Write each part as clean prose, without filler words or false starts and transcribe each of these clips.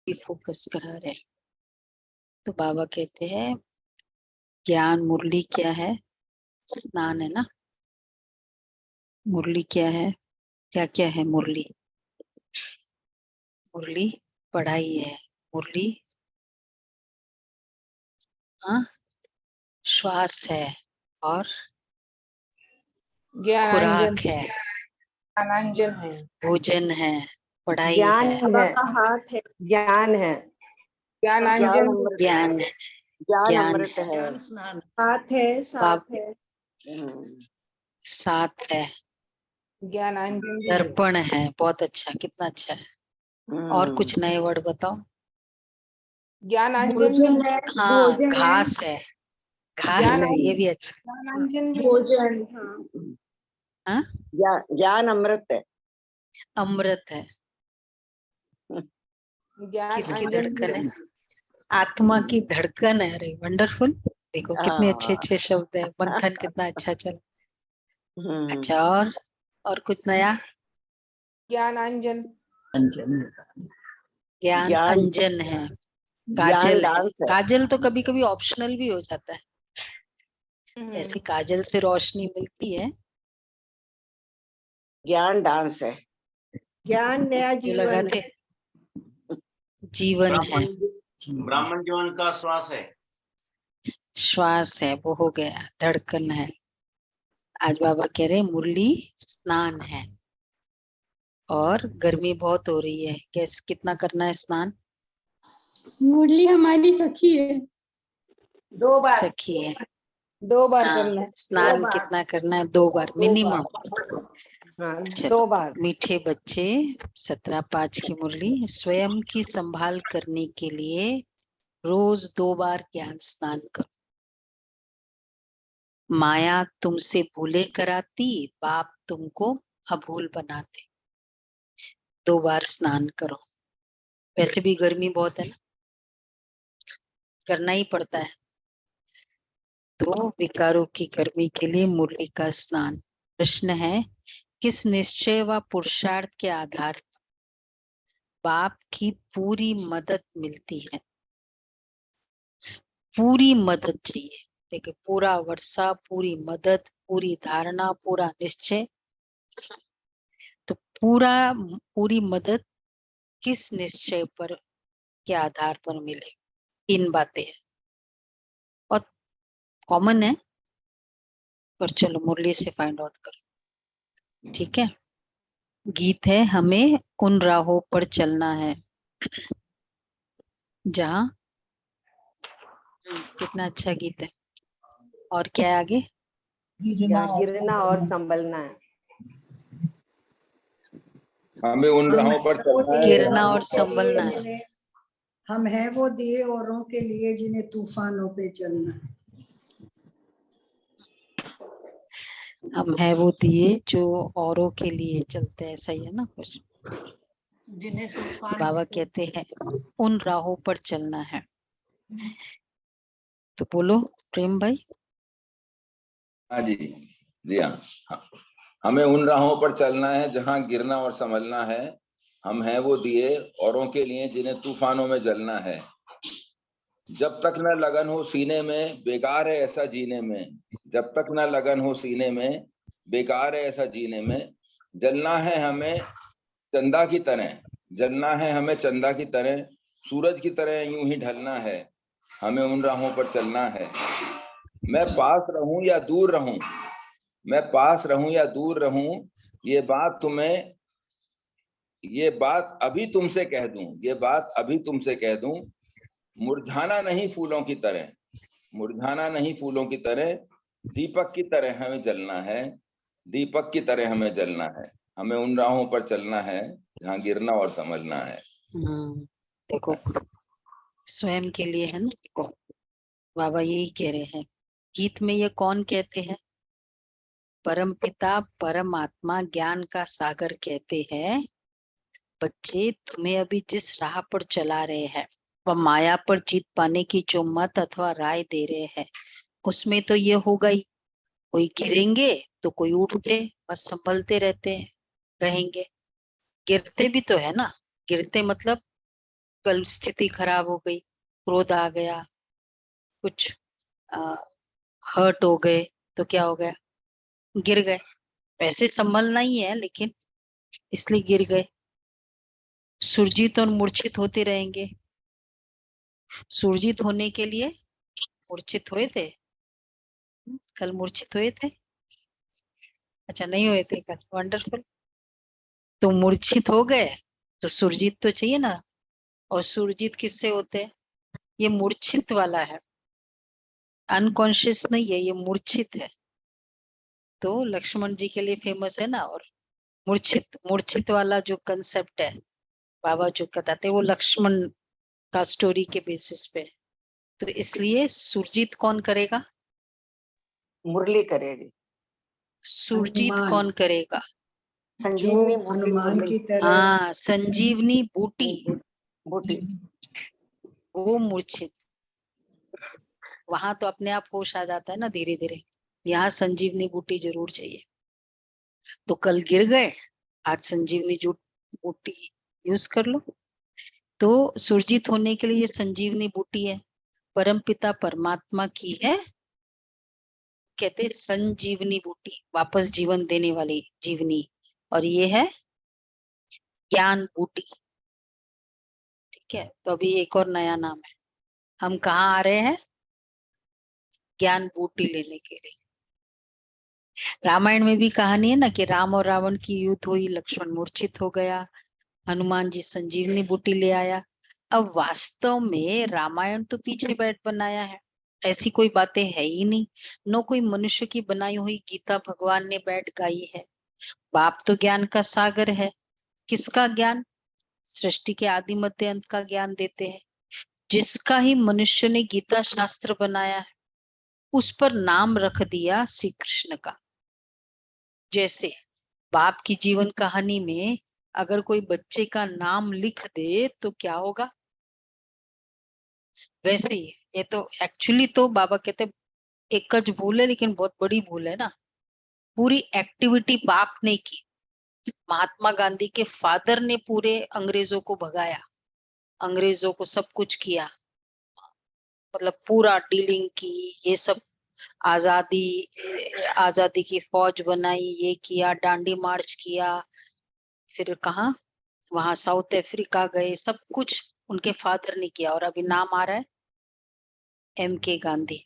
भी फोकस करा रहे। तो बाबा कहते हैं ज्ञान मुरली क्या है? स्नान है ना। मुरली क्या है? क्या क्या है मुरली? मुरली पढ़ाई है। मुरली हाँ श्वास है और ज्ञानांजन खुराक है, ज्ञानांजन है, भोजन है, पढ़ाई ज्ञान है, है, हाथ है, ज्ञान है, ज्ञानांजन ज्ञान अमृत, ज्ञान है, ज्ञान ज्ञान अमृत है, हाथ है, साथ बाप है, साथ है, ज्ञानांजन भी है। दर्पण है। बहुत अच्छा, कितना अच्छा है। और कुछ नए वर्ड बताओ। ज्ञानांजन भोजन है, हाँ भोजन है, घास है, घास है, ये भी अच्छा। ज्ञानांजन भी है। भोजन, हाँ, हाँ ज्ञान अमृत है, अमृत है। किसकी ज्ञानांजन भी धड़कन है। है? आत्मा की धड़कन है। अरे वंडरफुल, देखो कितने अच्छे अच्छे शब्द है। मंथन कितना अच्छा चला। अच्छा और कुछ नया? ज्ञानांजन ज्ञान ज्ञान अंजन है, ज्ञान काजल है। डांस है, काजल तो कभी कभी ऑप्शनल भी हो जाता है। ऐसी काजल से रोशनी मिलती है। ज्ञान डांस है, ज्ञान नया जो जीवन लगाते है, जीवन है, ब्राह्मण जीवन का श्वास है, श्वास है, वो हो गया। धड़कन है। आज बाबा कह रहे मुरली स्नान है। और गर्मी बहुत हो रही है, कैसे कितना करना है स्नान? मुरली हमारी सखी है, 2 बार, सखी है। 2 बार हाँ करना है। स्नान 2 बार, कितना करना है? 2 बार मिनिमम। हाँ, 2 चलो बार, मीठे बच्चे 17/5 की मुरली। स्वयं की संभाल करने के लिए रोज 2 बार ज्ञान स्नान करो। माया तुमसे भूले कराती, बाप तुमको अभूल बनाते। 2 बार स्नान करो। वैसे भी गर्मी बहुत है ना, करना ही पड़ता है। तो विकारों की गर्मी के लिए मुरली का स्नान। प्रश्न है किस निश्चय व पुरुषार्थ के आधार पर बाप की पूरी मदद मिलती है? पूरी मदद चाहिए। देखिए पूरा वर्षा, पूरी मदद, पूरी धारणा, पूरा निश्चय। तो पूरी मदद किस निश्चय पर के आधार पर मिले? 3 बातें हैं और कॉमन है, पर चलो मुरली से फाइंड आउट करो। ठीक है। गीत है हमें उन राहों पर चलना है जहाँ कितना अच्छा गीत है। और क्या है आगे? जहाँ गिरना और संभलना है, हमें उन राहों पर चलना है गिरना और संभलना है। जिन्हें हम है वो दिए औरों के लिए, जिन्हें तूफानों पे चलना है। हम है वो दिए जो औरों के लिए चलते हैं, सही है ना कुछ? जिन्हें तो तूफान बाबा कहते हैं उन राहों पर चलना है। तो बोलो प्रेम भाई। हाँ जी, जी हाँ। हाँ। हमें उन राहों पर चलना है जहाँ गिरना और संभलना है। हम हैं वो दिए औरों के लिए जिन्हें तूफानों में जलना है। जब तक न लगन हो सीने में, बेकार है ऐसा जीने में। जब तक न लगन हो सीने में, बेकार है ऐसा जीने में। जलना है हमें चंदा की तरह, जलना है हमें चंदा की तरह, सूरज की तरह यूं ही ढलना है। हमें उन राहों पर चलना है। मैं पास रहूं या दूर रहूं, मैं पास रहूं या दूर रहूं, ये बात अभी तुमसे कह दूं, ये बात अभी तुमसे कह दूं। मुरझाना नहीं फूलों की तरह, मुरझाना नहीं फूलों की तरह, दीपक की तरह हमें जलना है, दीपक की तरह हमें जलना है। हमें उन राहों पर चलना है जहाँ गिरना और समझना है। देखो स्वयं के लिए है ना। देखो बाबा यही कह रहे हैं। गीत में ये कौन कहते हैं? परम पिता परमात्मा ज्ञान का सागर कहते हैं बच्चे तुम्हें अभी जिस राह पर चला रहे हैं वह माया पर जीत पाने की जो मत अथवा राय दे रहे हैं उसमें तो ये होगा ही। कोई गिरेंगे तो कोई उठते, बस संभलते रहते हैं रहेंगे। गिरते भी तो है ना। गिरते मतलब कल स्थिति खराब हो गई, क्रोध आ गया, कुछ हर्ट हो गए, तो क्या हो गया, गिर गए। वैसे संभलना ही है, लेकिन इसलिए गिर गए। सुरजित और मूर्छित होते रहेंगे। सुरजित होने के लिए मूर्छित हुए थे, कल मूर्छित हुए थे? अच्छा, नहीं हुए थे कल, वंडरफुल। तो मूर्छित हो गए तो सुरजित तो चाहिए ना। और सुरजित किससे होते हैं? ये मूर्छित वाला है, अनकॉन्शियस नहीं है, ये मूर्छित है। तो लक्ष्मण जी के लिए फेमस है ना। और मूर्छित मूर्छित वाला जो कंसेप्ट है बाबा जो बताते हैं, वो लक्ष्मण का स्टोरी के बेसिस पे है। तो इसलिए सुरजित कौन करेगा? मुरली करेगी। सुरजित हनुमान, कौन करेगा? जो संजीवनी मुरली हनुमान मुरली की तरह हाँ, संजीवनी बूटी, बूटी। वो मूर्छित। वहां तो अपने आप होश आ जाता है ना धीरे धीरे, यहाँ संजीवनी बूटी जरूर चाहिए। तो कल गिर गए, आज संजीवनी बूटी यूज कर लो। तो सुरजित होने के लिए ये संजीवनी बूटी है, परमपिता परमात्मा की है। कहते हैं संजीवनी बूटी, वापस जीवन देने वाली जीवनी। और ये है ज्ञान बूटी। ठीक है, तो अभी एक और नया नाम है। हम कहाँ आ रहे हैं? ज्ञान बूटी लेने के लिए। रामायण में भी कहानी है ना कि राम और रावण की युद्ध हुई, लक्ष्मण मूर्छित हो गया, हनुमान जी संजीवनी बूटी ले आया। अब वास्तव में रामायण तो पीछे बैठ बनाया है, ऐसी कोई बातें है ही नहीं। न कोई मनुष्य की बनाई हुई गीता भगवान ने बैठ गाई है। बाप तो ज्ञान का सागर है। किसका ज्ञान? सृष्टि के आदि मध्य अंत का ज्ञान देते हैं। जिसका ही मनुष्य ने गीता शास्त्र बनाया है, उस पर नाम रख दिया श्री कृष्ण का। जैसे बाप की जीवन कहानी में अगर कोई बच्चे का नाम लिख दे तो क्या होगा? वैसे ही ये तो एक्चुअली तो बाबा कहते एक भूल है, लेकिन बहुत बड़ी भूल है ना। पूरी एक्टिविटी बाप ने की। महात्मा गांधी के फादर ने पूरे अंग्रेजों को भगाया, अंग्रेजों को सब कुछ किया, मतलब पूरा डीलिंग की, ये सब आजादी आजादी की फौज बनाई, ये किया, डांडी मार्च किया। फिर कहाँ, वहां साउथ अफ्रीका गए, सब कुछ उनके फादर ने किया। और अभी नाम आ रहा है MK गांधी।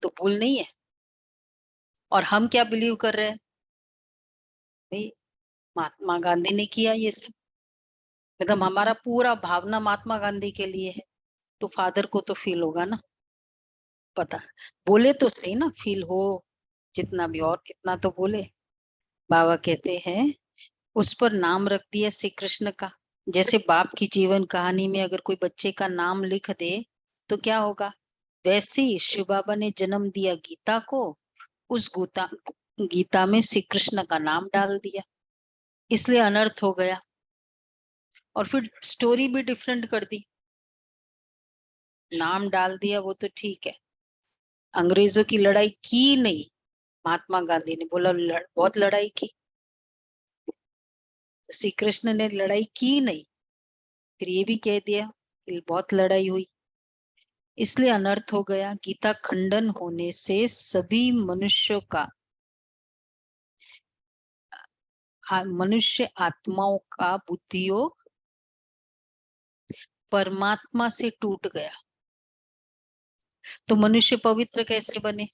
तो भूल नहीं है। और हम क्या बिलीव कर रहे हैं? भाई महात्मा गांधी ने किया ये सब, मतलब हमारा पूरा भावना महात्मा गांधी के लिए है। तो फादर को तो फील होगा ना, पता। बोले तो सही ना, फील हो जितना भी, और इतना तो बोले। बाबा कहते हैं उस पर नाम रख दिया श्री कृष्ण का। जैसे बाप की जीवन कहानी में अगर कोई बच्चे का नाम लिख दे तो क्या होगा? वैसे ही शिव बाबा ने जन्म दिया गीता को, उस गीता में श्री कृष्ण का नाम डाल दिया, इसलिए अनर्थ हो गया। और फिर स्टोरी भी डिफरेंट कर दी, नाम डाल दिया वो तो ठीक है। अंग्रेजों की लड़ाई की नहीं, महात्मा गांधी ने बोला बहुत लड़ाई की। तो श्री कृष्ण ने लड़ाई की नहीं, फिर ये भी कह दिया कि बहुत लड़ाई हुई, इसलिए अनर्थ हो गया। गीता खंडन होने से सभी मनुष्यों का, मनुष्य आत्माओं का बुद्धि योग परमात्मा से टूट गया। तो मनुष्य पवित्र कैसे बने?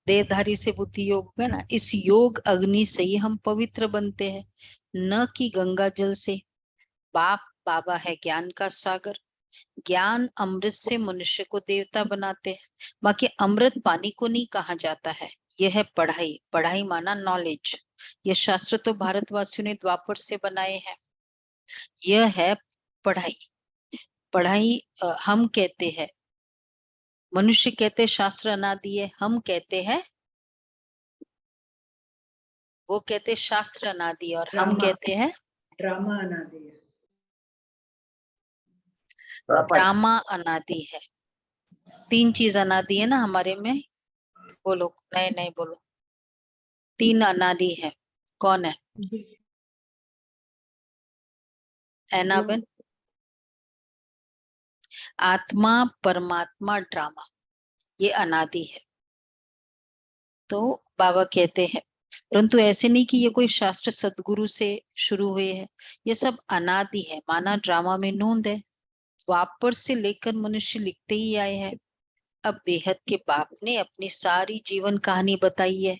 देहधारी से बुद्धि योग है ना, इस योग अग्नि से ही हम पवित्र बनते हैं, न कि गंगा जल से। बाबा है ज्ञान का सागर, ज्ञान अमृत से मनुष्य को देवता बनाते हैं। बाकी अमृत पानी को नहीं कहा जाता है। यह है पढ़ाई, पढ़ाई माना नॉलेज। ये शास्त्र तो भारतवासियों ने द्वापर से बनाए हैं। यह है पढ़ाई। पढ़ाई हम कहते हैं, मनुष्य कहते शास्त्र अनादि है, हम कहते हैं, वो कहते शास्त्र अनादि, और हम ड्रामा, कहते हैं ड्रामा अनादि है। ड्रामा अनादि है। 3 चीज अनादि है ना हमारे में। बोलो, नहीं नहीं बोलो, 3 अनादि है। कौन है? एनाबेन? आत्मा परमात्मा ड्रामा ये अनादि है। तो बाबा कहते हैं परंतु ऐसे नहीं कि ये कोई शास्त्र सदगुरु से शुरू हुए है, ये सब अनादि है। माना ड्रामा में नोंद है, द्वापर से लेकर मनुष्य लिखते ही आए हैं। अब बेहद के बाप ने अपनी सारी जीवन कहानी बताई है।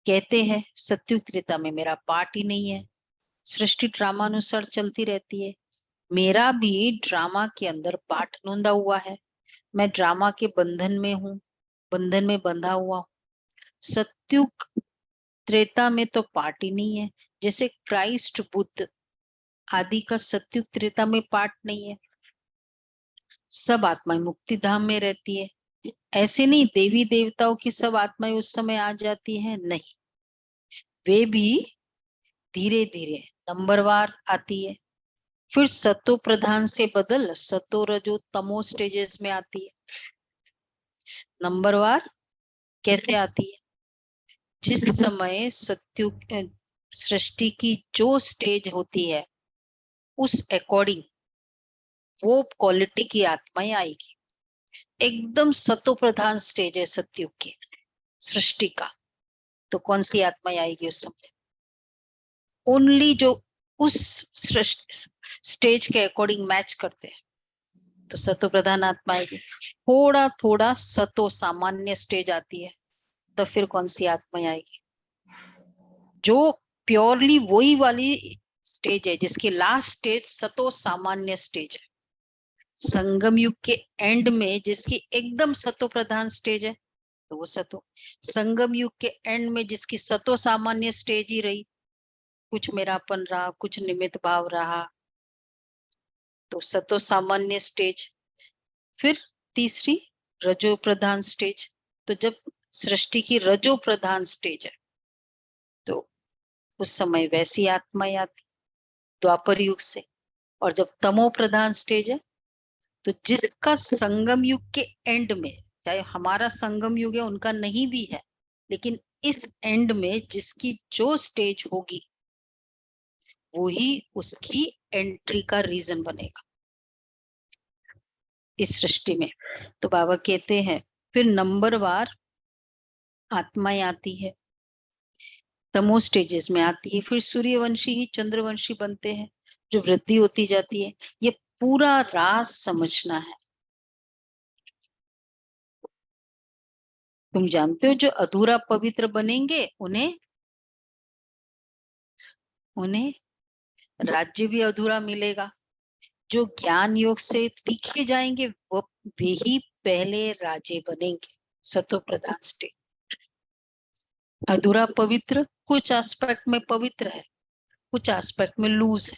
कहते हैं सत्युग त्रेता में मेरा पार्ट ही नहीं है, सृष्टि ड्रामा अनुसार चलती रहती है। मेरा भी ड्रामा के अंदर पार्ट नोंदा हुआ है। मैं ड्रामा के बंधन में हूँ, बंधन में बंधा हुआ हूँ। सत्युग त्रेता में तो पार्ट ही नहीं है। जैसे क्राइस्ट बुद्ध आदि का सत्युग त्रेता में पार्ट नहीं है। सब आत्माएं मुक्ति धाम में रहती है। ऐसे नहीं देवी देवताओं की सब आत्माएं उस समय आ जाती हैं, नहीं, वे भी धीरे धीरे नंबरवार आती है। फिर सतो प्रधान से बदल सतो रजो तमो स्टेजेस में आती है। नंबरवार कैसे आती है? जिस समय सत्युग सृष्टि की जो स्टेज होती है उस अकॉर्डिंग वो क्वालिटी की आत्माएं आएगी। एकदम सतो प्रधान स्टेज है सत्युग की सृष्टि का, तो कौन सी आत्माएं आएगी उस समय? ओनली जो उस स्टेज के अकॉर्डिंग मैच करते हैं, तो सतो प्रधान आत्मा आएगी। थोड़ा थोड़ा सतो सामान्य स्टेज आती है, तो फिर कौन सी आत्मा आएगी? जो प्योरली वही वाली स्टेज है जिसकी लास्ट स्टेज सतो सामान्य स्टेज है। संगम युग के एंड में जिसकी एकदम सतो प्रधान स्टेज है तो वो सतो। संगम युग के एंड में जिसकी सतो सामान्य स्टेज ही रही, कुछ मेरापन रहा, कुछ निमित्त भाव रहा, तो सतो सामान्य स्टेज। फिर तीसरी रजो प्रधान स्टेज। तो जब सृष्टि की रजो प्रधान स्टेज है तो उस समय वैसी आत्माएं आती द्वापर युग से। और जब तमो प्रधान स्टेज है तो जिसका संगम युग के एंड में, चाहे हमारा संगम युग है उनका नहीं भी है, लेकिन इस एंड में जिसकी जो स्टेज होगी वही उसकी एंट्री का रीजन बनेगा इस सृष्टि में। तो बाबा कहते हैं फिर नंबरवार आत्माएं आती है, तमो स्टेजेस में आती है। फिर सूर्यवंशी ही चंद्रवंशी बनते हैं, जो वृद्धि होती जाती है। ये पूरा राज समझना है। तुम जानते हो जो अधूरा पवित्र बनेंगे उन्हें राज्य भी अधूरा मिलेगा। जो ज्ञान योग से तीखे जाएंगे वे ही पहले राजे बनेंगे। सतो प्रधान स्टेज। अधूरा पवित्र कुछ एस्पेक्ट में पवित्र है, कुछ एस्पेक्ट में लूज है,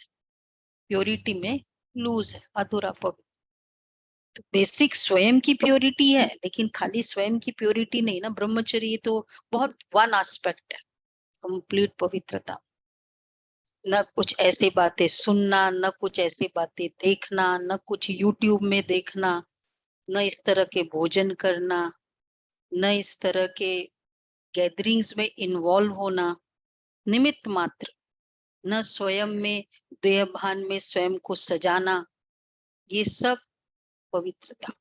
प्योरिटी में लूज है, अधूरा पवित्र। तो बेसिक स्वयं की प्योरिटी है, लेकिन खाली स्वयं की प्योरिटी नहीं ना। ब्रह्मचर्य तो बहुत वन एस्पेक्ट है, कंप्लीट पवित्रता। न कुछ ऐसी बातें सुनना, न कुछ ऐसी बातें देखना, न कुछ यूट्यूब में देखना, न इस तरह के भोजन करना, न इस तरह के गैदरिंग्स में इन्वॉल्व होना, निमित्त मात्र। न स्वयं में देह भान में स्वयं को सजाना, ये सब पवित्रता।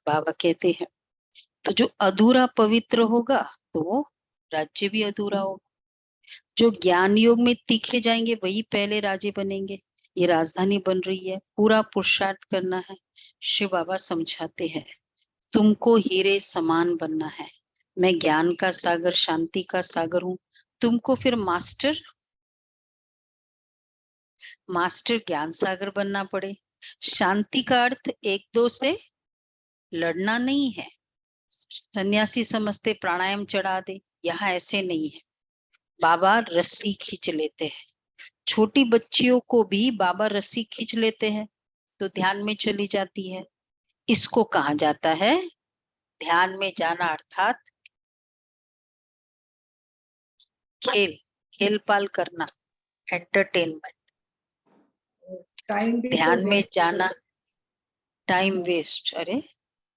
बाबा कहते हैं तो जो अधूरा पवित्र होगा तो वो राज्य भी अधूरा होगा। जो ज्ञान योग में तीखे जाएंगे वही पहले राजे बनेंगे। ये राजधानी बन रही है, पूरा पुरुषार्थ करना है। शिव बाबा समझाते हैं तुमको हीरे समान बनना है। मैं ज्ञान का सागर, शांति का सागर हूँ। तुमको फिर मास्टर ज्ञान सागर बनना पड़े। शांति का अर्थ एक दो से लड़ना नहीं है। सन्यासी समझते प्राणायाम चढ़ा दे, यहाँ ऐसे नहीं है। बाबा रस्सी खींच लेते हैं। छोटी बच्चियों को भी बाबा रस्सी खींच लेते हैं तो ध्यान में चली जाती है। इसको कहा जाता है ध्यान में जाना, अर्थात खेल पाल करना, एंटरटेनमेंट। टाइम भी ध्यान तो में waste जाना, टाइम हाँ। वेस्ट। अरे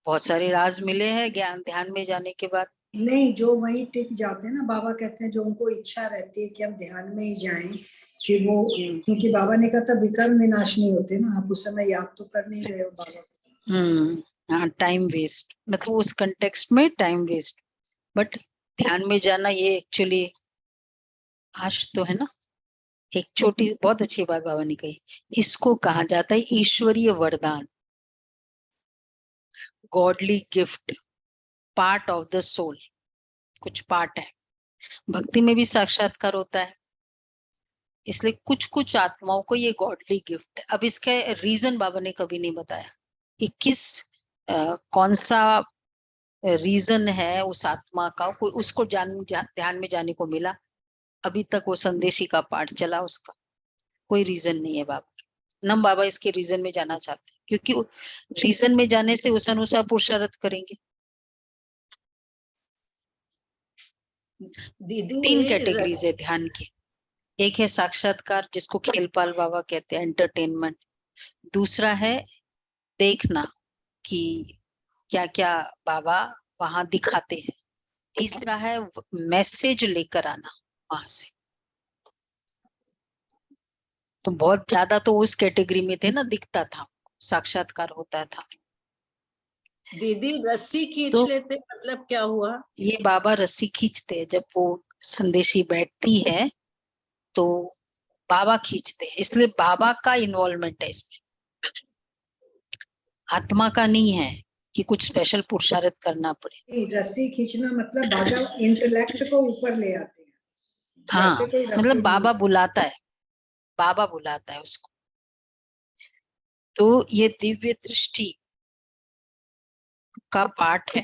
बहुत सारे राज मिले हैं ज्ञान ध्यान में जाने के बाद। नहीं, जो वहीं टिक जाते हैं ना, बाबा कहते हैं जो उनको इच्छा रहती है कि हम ध्यान में ही जाएं, फिर वो, क्योंकि बाबा ने कहा था विकर्म विनाश नहीं होते ना, आप उस समय याद तो कर नहीं रहे हो बाबा। हाँ, टाइम वेस्ट, मतलब उस कंटेक्स्ट में टाइम वेस्ट, बट ध्यान में जाना ये एक्चुअली आज तो है ना, एक छोटी बहुत अच्छी बात बाबा ने कही, इसको कहा जाता है ईश्वरीय वरदान, godly gift, part of the soul, कुछ पार्ट है। भक्ति में भी साक्षात्कार होता है, इसलिए कुछ कुछ आत्माओं को ये गॉडली गिफ्ट है। अब इसका रीजन बाबा ने कभी नहीं बताया कि किस कौन सा रीजन है उस आत्मा का, कोई उसको ध्यान में जाने को मिला। अभी तक वो संदेशी का पाठ चला, उसका कोई रीजन नहीं है बाबा। नम बाबा इसके रीजन में जाना चाहते हैं, क्योंकि रीजन में जाने से उस अनुसार पुरुषार्थ करेंगे। दीदी 3 कैटेगरीज है ध्यान की। एक है साक्षात्कार, जिसको खेलपाल बाबा कहते हैं, एंटरटेनमेंट। दूसरा है देखना कि क्या क्या बाबा वहां दिखाते हैं। तीसरा है मैसेज लेकर आना वहां से। तो बहुत ज्यादा तो उस कैटेगरी में थे ना, दिखता था, साक्षात्कार होता था। दीदी रस्सी खींच तो लेते मतलब क्या हुआ? ये बाबा रस्सी खींचते हैं, जब वो संदेशी बैठती है तो बाबा खींचते हैं, इसलिए बाबा का इन्वॉल्वमेंट है इसमें, आत्मा का नहीं है कि कुछ स्पेशल पुरुषार्थ करना पड़े। रस्सी खींचना मतलब बाबा इंटेलेक्ट को ऊपर ले आते हैं। हाँ, वैसे कोई रस्सी मतलब नहीं बाबा है। बुलाता है, बाबा बुलाता है उसको। तो ये दिव्य दृष्टि का पाठ है।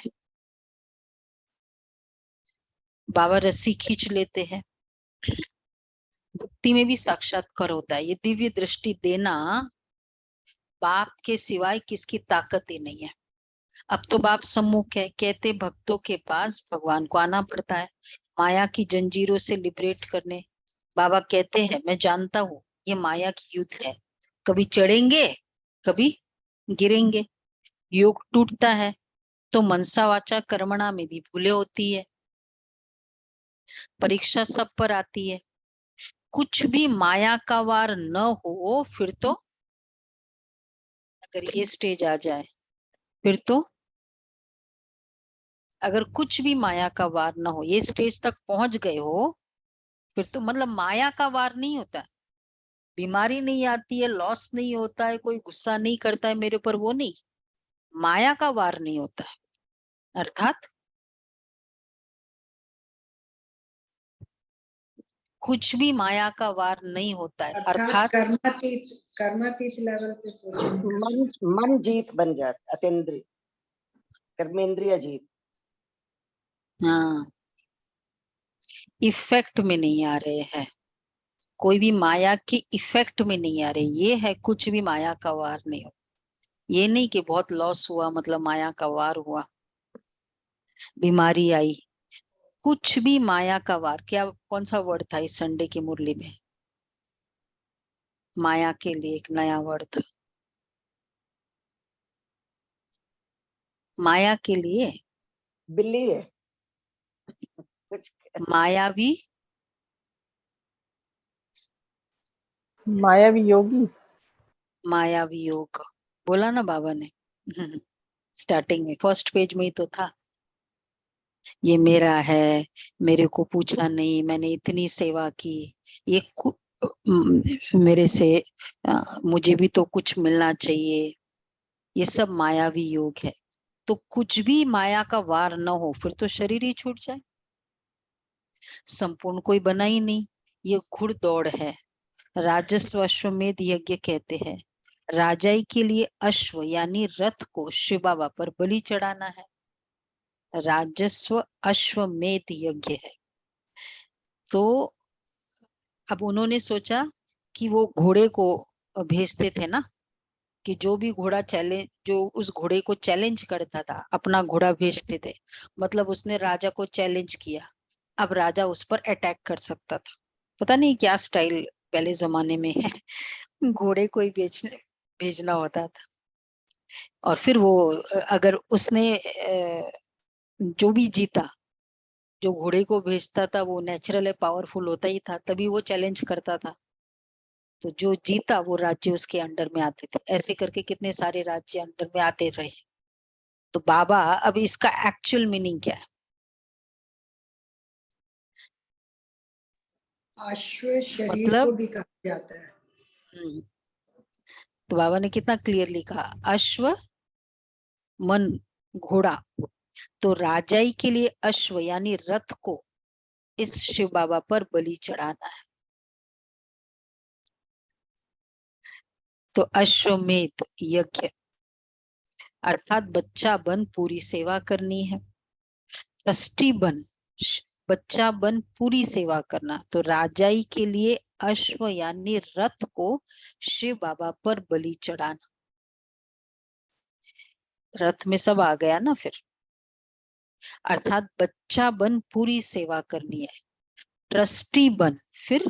बाबा रस्सी खींच लेते हैं। भक्ति में भी साक्षात्कार होता है। ये दिव्य दृष्टि देना बाप के सिवाय किसकी ताकत ही नहीं है। अब तो बाप सम्मुख है, कहते भक्तों के पास भगवान को आना पड़ता है माया की जंजीरों से लिबरेट करने। बाबा कहते हैं मैं जानता हूँ ये माया की युद्ध है, कभी चढ़ेंगे कभी गिरेंगे, योग टूटता है तो मनसा वाचा कर्मणा में भी भूले होती है, परीक्षा सब पर आती है। कुछ भी माया का वार न हो फिर तो, अगर ये स्टेज आ जाए फिर तो, अगर कुछ भी माया का वार न हो, ये स्टेज तक पहुंच गए हो फिर तो मतलब माया का वार नहीं होता है, बीमारी नहीं आती है, लॉस नहीं होता है, कोई गुस्सा नहीं करता है मेरे ऊपर, वो नहीं, माया का वार नहीं होता है। अर्थात कुछ भी माया का वार नहीं होता है, अर्थात कर्मातीत लेवल पे पहुंचे। मन जीत बन जाता, अतीन्द्रिय कर्मेंद्रिय जीत। हाँ, इफेक्ट में नहीं आ रहे हैं, कोई भी माया के इफेक्ट में नहीं आ रहे। ये है कुछ भी माया का वार नहीं हो। ये नहीं कि बहुत लॉस हुआ मतलब माया का वार हुआ, बीमारी आई, कुछ भी माया का वार। क्या कौन सा वर्ड था इस संडे की मुरली में? माया के लिए एक नया वर्ड था, माया के लिए बिल्ली है कुछ। मायावी, मायावी योगी। मायावी योग बोला ना बाबा ने स्टार्टिंग में, फर्स्ट पेज में ही तो था। ये मेरा है, मेरे को पूछा नहीं, मैंने इतनी सेवा की, ये मेरे से मुझे भी तो कुछ मिलना चाहिए, ये सब मायावी योग है। तो कुछ भी माया का वार न हो फिर तो शरीर ही छूट जाए, संपूर्ण कोई बना ही नहीं। ये घुड़दौड़ है, राजस्व अश्वमेध यज्ञ कहते हैं। राजाई के लिए अश्व यानी रथ को शिव बाबा पर बलि चढ़ाना है, राजस्व अश्वमेध यज्ञ है। तो अब उन्होंने सोचा कि वो घोड़े को भेजते थे ना, कि जो भी घोड़ा चैलेंज, जो उस घोड़े को चैलेंज करता था अपना घोड़ा भेजते थे, मतलब उसने राजा को चैलेंज किया, अब राजा उस पर अटैक कर सकता था। पता नहीं क्या स्टाइल पहले जमाने में है, घोड़े को ही भेजना होता था। और फिर वो अगर उसने जो भी जीता, जो घोड़े को भेजता था वो नेचुरल है, पावरफुल होता ही था, तभी वो चैलेंज करता था। तो जो जीता वो राज्य उसके अंडर में आते थे। ऐसे करके कितने सारे राज्य अंडर में आते रहे। तो बाबा, अब इसका एक्चुअल मीनिंग क्या है? अश्व शरीर मतलब को भी कहा जाता है। तो बाबा ने कितना क्लियरली कहा, अश्व मन घोड़ा। तो राजाई के लिए अश्व यानी रथ को इस शिव बाबा पर बलि चढ़ाना है। तो अश्वमेध यज्ञ अर्थात बच्चा बन पूरी सेवा करनी है। ट्रस्टी बन, बच्चा बन पूरी सेवा करना। तो राजाई के लिए अश्व यानी रथ को शिव बाबा पर बलि चढ़ाना। रथ में सब आ गया ना फिर। अर्थात बच्चा बन पूरी सेवा करनी है। ट्रस्टी बन, फिर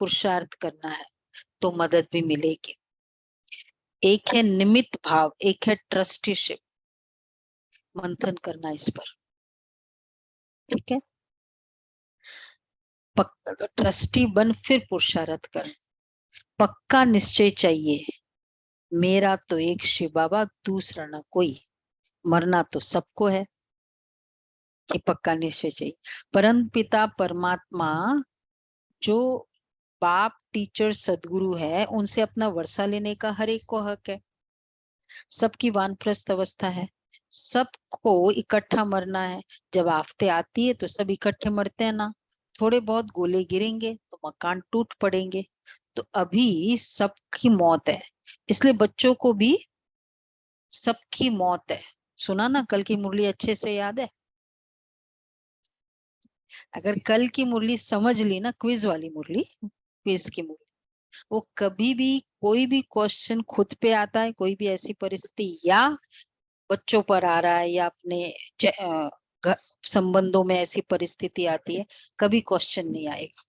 पुरुषार्थ करना है तो मदद भी मिलेगी। एक है निमित्त भाव, एक है ट्रस्टीशिप। मंथन करना इस पर, ठीक है। पक्का तो ट्रस्टी बन फिर पुरुषार्थ कर। पक्का निश्चय चाहिए, मेरा तो एक शिव बाबा, दूसरा ना कोई। मरना तो सबको है, कि पक्का निश्चय चाहिए। परम पिता परमात्मा जो बाप टीचर सदगुरु है, उनसे अपना वर्षा लेने का हर एक को हक है। सबकी वानप्रस्थ अवस्था है, सबको इकट्ठा मरना है। जब आफतें आती है तो सब इकट्ठे मरते हैं ना। थोड़े बहुत गोले गिरेंगे तो मकान टूट पड़ेंगे। तो अभी सबकी मौत है, इसलिए बच्चों को भी सबकी मौत है। सुना ना कल की मुरली, अच्छे से याद है? अगर कल की मुरली समझ ली ना, क्विज वाली मुरली, क्विज की मुरली, वो कभी भी कोई भी क्वेश्चन खुद पे आता है, कोई भी ऐसी परिस्थिति या बच्चों पर आ रहा है या अपने संबंधों में ऐसी परिस्थिति आती है, कभी क्वेश्चन नहीं आएगा।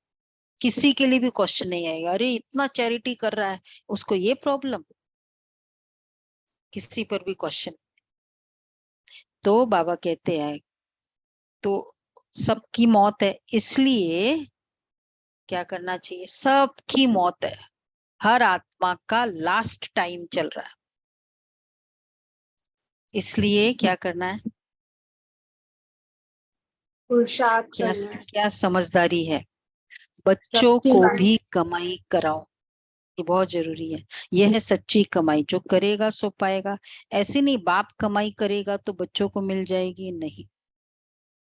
किसी के लिए भी क्वेश्चन नहीं आएगा, अरे इतना चैरिटी कर रहा है, उसको ये प्रॉब्लम, किसी पर भी क्वेश्चन। तो बाबा कहते हैं तो सबकी मौत है, इसलिए क्या करना चाहिए? सबकी मौत है, हर आत्मा का लास्ट टाइम चल रहा है, इसलिए क्या करना है? पुरुषार्थ क्या करना है। क्या समझदारी है? बच्चों सच्ची को बात। भी कमाई कराओ, ये बहुत जरूरी है। यह है सच्ची कमाई, जो करेगा सो पाएगा। ऐसे नहीं बाप कमाई करेगा तो बच्चों को मिल जाएगी, नहीं,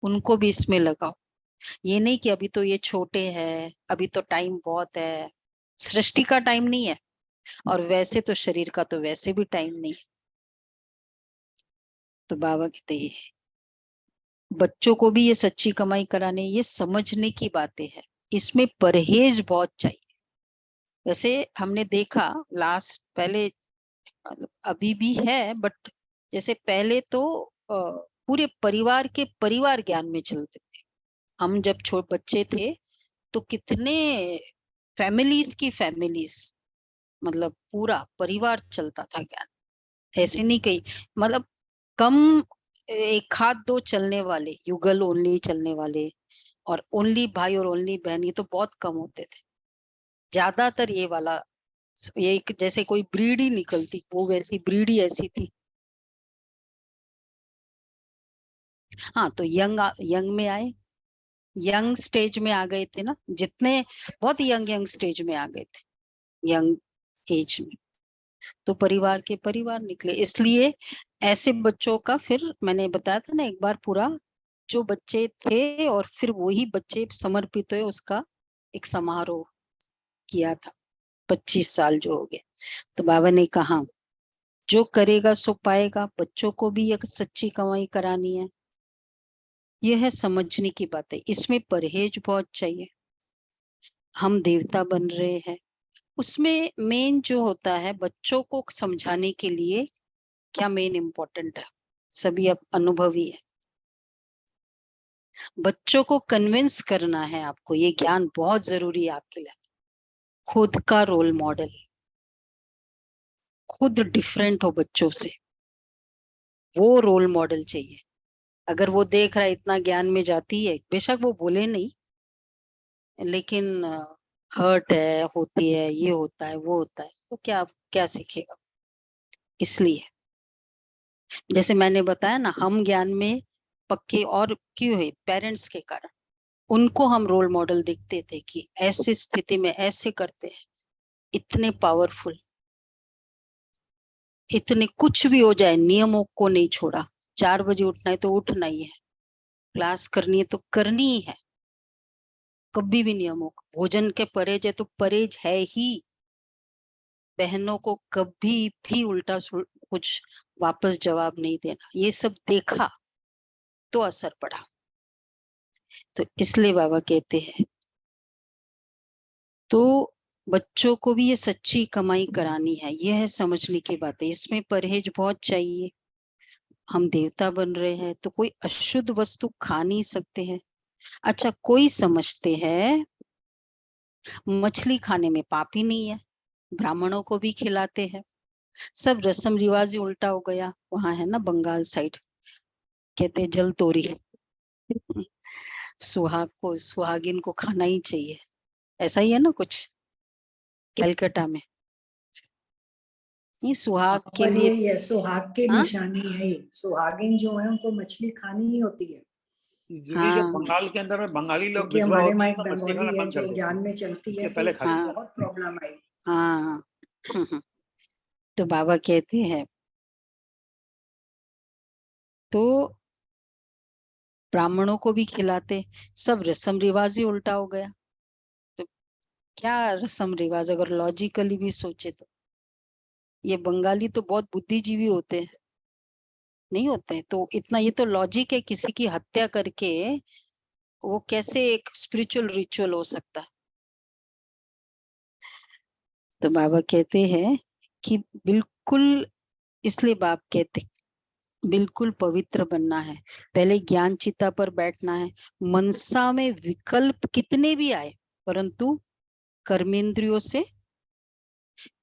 उनको भी इसमें लगाओ। ये नहीं कि अभी तो ये छोटे हैं, अभी तो टाइम बहुत है। सृष्टि का टाइम नहीं है, और वैसे तो शरीर का तो वैसे भी टाइम नहीं है। तो बाबा कहते हैं बच्चों को भी ये सच्ची कमाई कराने, ये समझने की बातें हैं। इसमें परहेज बहुत चाहिए। वैसे हमने देखा लास्ट पहले, अभी भी है, बट जैसे पहले तो पूरे परिवार के परिवार ज्ञान में चलते थे। हम जब छोटे बच्चे थे तो कितने फैमिलीज की फैमिलीज, मतलब पूरा परिवार चलता था ज्ञान। ऐसे नहीं कही, मतलब कम एक हाथ दो चलने वाले, युगल ओनली चलने वाले, और ओनली भाई और ओनली बहन, ये तो बहुत कम होते थे। ज्यादातर ये वाला, ये एक जैसे कोई ब्रीड ही निकलती, वो वैसी ब्रीड ही ऐसी थी। हाँ, तो यंग यंग में आए, यंग स्टेज में आ गए थे ना, जितने बहुत यंग यंग स्टेज में आ गए थे, यंग एज में, तो परिवार के परिवार निकले। इसलिए ऐसे बच्चों का, फिर मैंने बताया था ना एक बार, पूरा जो बच्चे थे और फिर वही बच्चे समर्पित हुए, उसका एक समारोह किया था। 25 साल जो हो गए। तो बाबा ने कहा जो करेगा सो पाएगा, बच्चों को भी एक सच्ची कमाई करानी है। यह है समझने की बात है, इसमें परहेज बहुत चाहिए। हम देवता बन रहे हैं, उसमें मेन जो होता है बच्चों को समझाने के लिए क्या मेन इम्पोर्टेंट है, सभी अब अनुभवी है। बच्चों को कन्विंस करना है आपको, ये ज्ञान बहुत जरूरी है आपके लिए। खुद का रोल मॉडल, खुद डिफरेंट हो बच्चों से, वो रोल मॉडल चाहिए। अगर वो देख रहा है इतना ज्ञान में जाती है, बेशक वो बोले नहीं, लेकिन हर्ट है, होती है, ये होता है, वो होता है, तो क्या क्या सीखेगा। इसलिए जैसे मैंने बताया ना, हम ज्ञान में पक्के और क्यों है, पेरेंट्स के कारण। उनको हम रोल मॉडल देखते थे कि ऐसी स्थिति में ऐसे करते हैं, इतने पावरफुल, इतने कुछ भी हो जाए नियमों को नहीं छोड़ा। 4 बजे उठना है तो उठना ही है, क्लास करनी है तो करनी ही है, कभी भी नियमों को। भोजन के परहेज है तो परहेज है ही। बहनों को कभी भी उल्टा कुछ वापस जवाब नहीं देना, ये सब देखा तो असर पड़ा। तो इसलिए बाबा कहते हैं, तो बच्चों को भी ये सच्ची कमाई करानी है, यह है समझने की बात है। इसमें परहेज बहुत चाहिए। हम देवता बन रहे हैं तो कोई अशुद्ध वस्तु खा नहीं सकते हैं। अच्छा, कोई समझते हैं मछली खाने में पाप ही नहीं है, ब्राह्मणों को भी खिलाते हैं। सब रस्म रिवाज ही उल्टा हो गया। वहां है ना बंगाल साइड, कहते हैं जल तोरी सुहाग को, सुहागिन को खाना ही चाहिए, ऐसा ही है ना कुछ कलकत्ता में। ये सुहाग के पर लिए। यही है, सुहाग की हाँ निशानी है ये। सुहागिन जो है उनको मछली खानी ही होती है, क्योंकि जब हाँ बंगाल के अंदर में बंगाली लोग क्योंकि विधवा हमारे होती माँ है एक तो मछली बंगाली खाना है बंद कर जो देती ज्ञान है, में चलती उसके है, तो पहले उसको खाती हाँ बहुत प्रॉब्लम आई। हाँ तो बाबा कहते हैं, तो ब्राह्मणों को भी खिलाते, सब रस्म रिवाज ही उल्टा हो गया। तो क्या रस्म रिवाज, अगर लॉजिकली भी सोचे तो ये बंगाली तो बहुत बुद्धिजीवी होते हैं, नहीं होते हैं? तो इतना ये तो लॉजिक है, किसी की हत्या करके वो कैसे एक स्पिरिचुअल रिचुअल हो सकता है। तो बाबा कहते हैं कि बिल्कुल, इसलिए बाप कहते बिल्कुल पवित्र बनना है, पहले ज्ञान चिता पर बैठना है। मनसा में विकल्प कितने भी आए, परंतु कर्मेंद्रियों से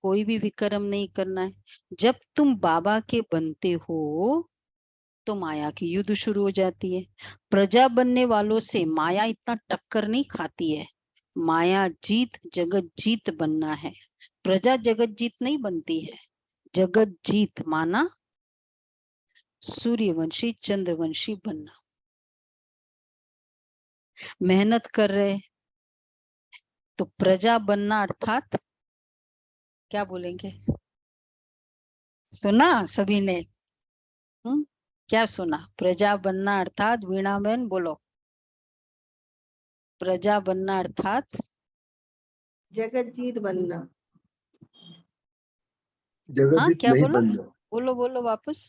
कोई भी विकर्म नहीं करना है। जब तुम बाबा के बनते हो तो माया की युद्ध शुरू हो जाती है। प्रजा बनने वालों से माया इतना टक्कर नहीं खाती है। माया जीत जगत जीत बनना है, प्रजा जगत जीत नहीं बनती है। जगत जीत माना सूर्यवंशी चंद्रवंशी बनना। मेहनत कर रहे तो प्रजा बनना, अर्थात क्या बोलेंगे, सुना सभी ने? क्या सुना? प्रजा बनना अर्थात, वीणा बहन बोलो, प्रजा बनना अर्थात जगत जीत बनना। हाँ जगदीत क्या नहीं बोलो, बनना। बोलो बोलो वापस।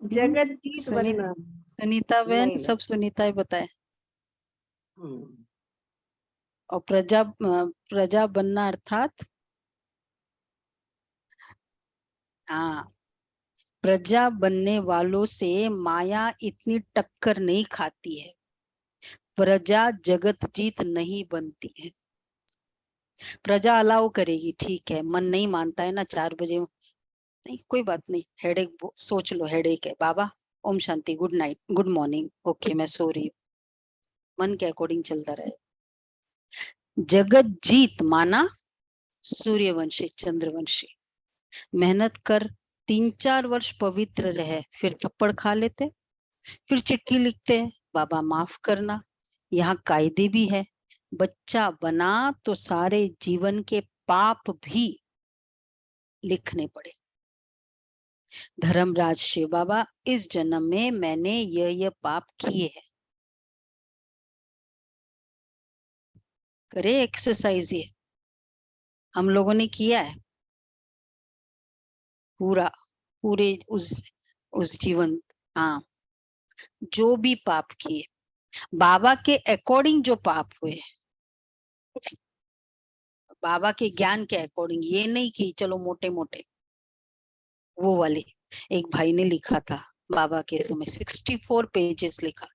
जगत जीत सुनी, बनना। सुनीता बहन, नहीं सब सुनीता ही बताए। नहीं। और प्रजा बनना अर्थात, हाँ, प्रजा बनने वालों से माया इतनी टक्कर नहीं खाती है, प्रजा जगत जीत नहीं बनती है। प्रजा अलाउ करेगी, ठीक है, मन नहीं मानता है ना 4 बजे, नहीं कोई बात नहीं, हेडेक सोच लो, हेडेक है बाबा, ओम शांति, good night, good morning, okay मैं सो रही हूँ, मन के अकॉर्डिंग चलता रहे। जगत जीत माना सूर्यवंशी चंद्रवंशी। मेहनत कर 3-4 वर्ष पवित्र रहे, फिर थप्पड़ खा लेते, फिर चिट्ठी लिखते हैं, बाबा माफ करना। यहाँ कायदे भी है, बच्चा बना तो सारे जीवन के पाप भी लिखने पड़े। धर्मराज शिव बाबा, इस जन्म में मैंने ये पाप किए हैं, करे एक्सरसाइज, ये हम लोगों ने किया है पूरा, पूरे उस जीवन। हाँ, जो भी पाप किए बाबा के अकॉर्डिंग, जो पाप हुए बाबा के ज्ञान के अकॉर्डिंग, ये नहीं कि चलो मोटे मोटे, वो वाले। एक भाई ने लिखा था बाबा के समय 64 पेजेस लिखा,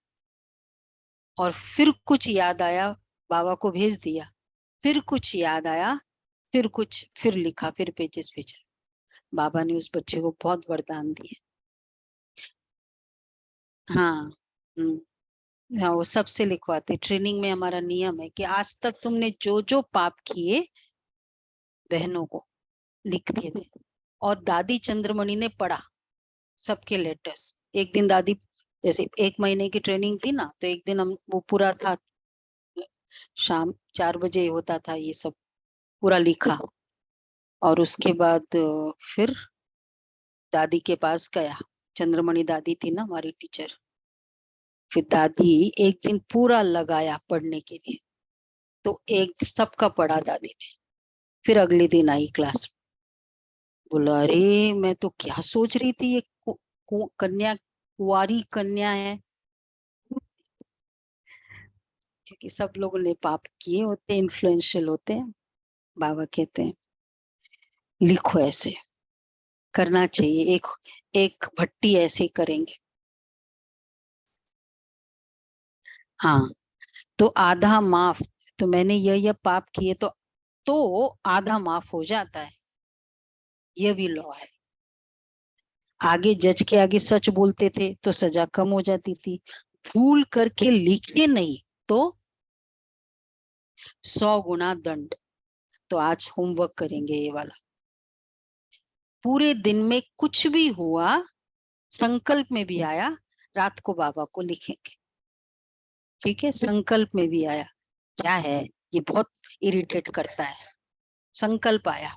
और फिर कुछ याद आया बाबा को भेज दिया, फिर कुछ याद आया, फिर कुछ, फिर लिखा, फिर पेजेस भेजा। बाबा ने उस बच्चे को बहुत वरदान दिए। हाँ, हाँ, वो सबसे लिखवाते। ट्रेनिंग में हमारा नियम है कि आज तक तुमने जो जो पाप किए बहनों को लिख दिए थे। और दादी चंद्रमणि ने पढ़ा सबके लेटर्स। एक दिन दादी, जैसे 1 महीने की ट्रेनिंग थी ना, तो एक दिन हम वो पूरा था, शाम 4 बजे होता था, ये सब पूरा लिखा। और उसके बाद फिर दादी के पास गया। चंद्रमणि दादी थी ना हमारी टीचर। फिर दादी एक दिन पूरा लगाया पढ़ने के लिए, तो एक सबका पढ़ा दादी ने। फिर अगले दिन आई क्लास में, बोला अरे मैं तो क्या सोच रही थी, ये कन्या, कुंवारी कन्या है। क्योंकि सब लोगों ने पाप किए होते, इन्फ्लुएंशियल होते हैं। बाबा कहते हैं लिखो, ऐसे करना चाहिए। एक एक भट्टी ऐसे करेंगे। हाँ, तो आधा माफ। तो मैंने यह पाप किए तो आधा माफ हो जाता है। यह भी लॉ है। आगे जज के आगे सच बोलते थे तो सजा कम हो जाती थी। भूल करके लिखे नहीं तो 100 गुना दंड। तो आज होमवर्क करेंगे ये वाला। पूरे दिन में कुछ भी हुआ, संकल्प में भी आया, रात को बाबा को लिखेंगे। ठीक है, संकल्प में भी आया। क्या है ये, बहुत इरिटेट करता है। संकल्प आया,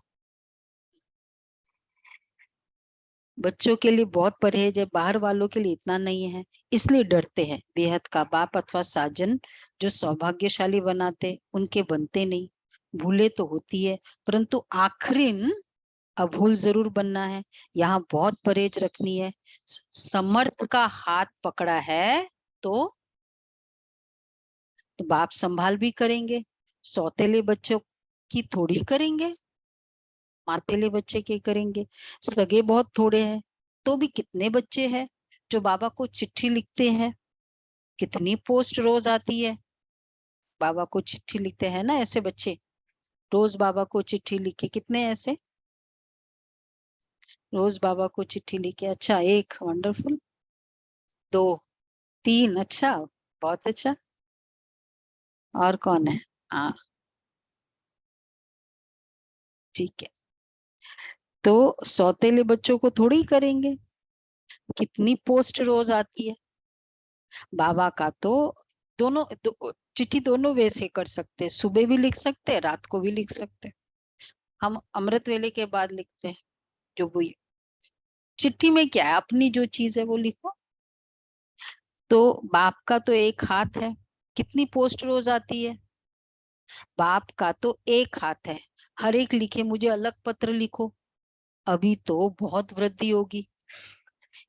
बच्चों के लिए बहुत परहेज है, बाहर वालों के लिए इतना नहीं है, इसलिए डरते हैं। बेहद का बाप अथवा साजन जो सौभाग्यशाली बनाते, उनके बनते नहीं। भूले तो होती है, परंतु आखिरीन अभूल जरूर बनना है। यहाँ बहुत परहेज रखनी है। समर्थ का हाथ पकड़ा है तो बाप संभाल भी करेंगे। सौतेले बच्चों की थोड़ी करेंगे, मातेले बच्चे के करेंगे। सगे बहुत थोड़े हैं, तो भी कितने बच्चे हैं जो बाबा को चिट्ठी लिखते हैं। कितनी पोस्ट रोज आती है, बाबा को चिट्ठी लिखते हैं ना ऐसे बच्चे। रोज बाबा को चिट्ठी लिखे, कितने ऐसे रोज बाबा को चिट्ठी लिखे। अच्छा, 1 वंडरफुल, 2, 3, अच्छा, बहुत अच्छा। और कौन है? हाँ, ठीक है। तो सौतेले बच्चों को थोड़ी करेंगे। कितनी पोस्ट रोज आती है। बाबा का तो चिट्ठी दोनों वे से कर सकते हैं, सुबह भी लिख सकते हैं, रात को भी लिख सकते हैं। हम अमृत वेले के बाद लिखते हैं। जो वो चिट्ठी में क्या है, अपनी जो चीज है वो लिखो। तो बाप का तो एक हाथ है, कितनी पोस्ट रोज आती है। बाप का तो एक हाथ है, हर एक लिखे मुझे अलग पत्र लिखो। अभी तो बहुत वृद्धि होगी।